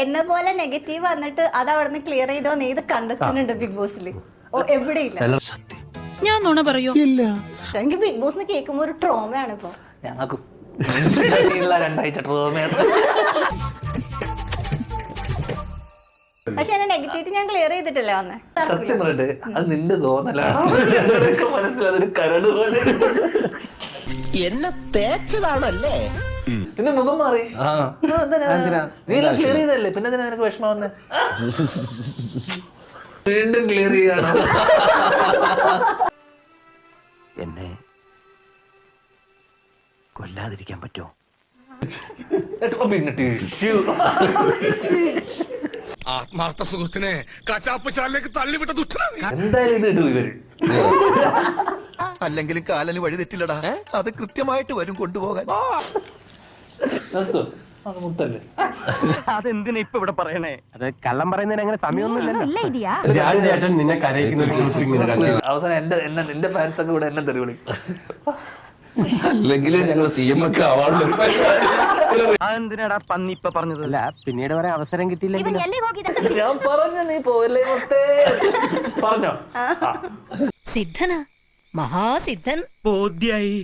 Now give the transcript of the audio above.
എന്നെ പോലെ നെഗറ്റീവ് വന്നിട്ട് അത് അവിടെ നിന്ന് ക്ലിയർ ചെയ്തോ ഏത് കണ്ടസ്റ്റന്റ് ഉണ്ട് ബിഗ് ബോസിൽ? ഓ എവിടെയില്ല. ഞാൻ നുണ പറയൂ? ഇല്ല. എനിക്ക് ബിഗ് ബോസ് കേൾക്കുമ്പോ ഒരു ട്രോമയാണ് ഇപ്പൊ. ഞങ്ങൾക്കും 2 ആഴ്ച ട്രോമയാണ്. പക്ഷെ എന്നെ നെഗറ്റിവിറ്റി ഞാൻ ക്ലിയർ ചെയ്തിട്ടല്ലേ വന്നേ. സത്യം പറയട്ടെ, അത് നിന്റെ തോന്നലാണ്. മനസ്സിലതൊരു കരട് പോലെ എന്നെ തേച്ചതാണല്ലേ. പിന്നെ മുഖം മാറി. നീ ക്ലിയർ ചെയ്തല്ലേ, പിന്നെ നിനക്ക് വിഷമം വന്നേ? വീണ്ടും ക്ലിയർ ചെയ്യാണ്. എന്നെ കൊല്ലാതിരിക്കാൻ പറ്റുമോ? പിന്നെ ആത്മാർത്ഥ സുഹൃത്തിനെ കശാപ്പ് ശാലയിലേക്ക് തള്ളിവിട്ട ദുഷ്ടനാണ്. എന്തായാലും ഇത് ഇടും ഇവര്. അല്ലെങ്കിലും കാലന് വഴി തെറ്റില്ലടാ, അത് കൃത്യമായിട്ട് വരും കൊണ്ടുപോകാൻ. മുത്തല്ലേ അതെന്തിനാ ഇപ്പൊ ഇവിടെ പറയണേ? അത് കള്ളം പറയുന്നതിന് അങ്ങനെ സമയമൊന്നുമില്ലല്ലോ. ചേട്ടൻ നിന്നെ കരയിക്കുന്ന അവസാനം നിന്റെ ഫാൻസ് ഒക്കെ ഇവിടെ എന്നെ തെറി വിളിക്കും. അല്ലെങ്കിൽ ഞങ്ങൾ CM ഒക്കെ അവാർഡ് അതെന്തിനാടാ പന്നി ഇപ്പൊ പറഞ്ഞത്? അല്ല പിന്നീട് വരെ അവസരം കിട്ടിയില്ലെങ്കിൽ ഞാൻ പറഞ്ഞു നീ പോവല്ലേ മുത്തേ പറഞ്ഞോ. സിദ്ധനാ, മഹാസിദ്ധൻ. ബോധ്യായി.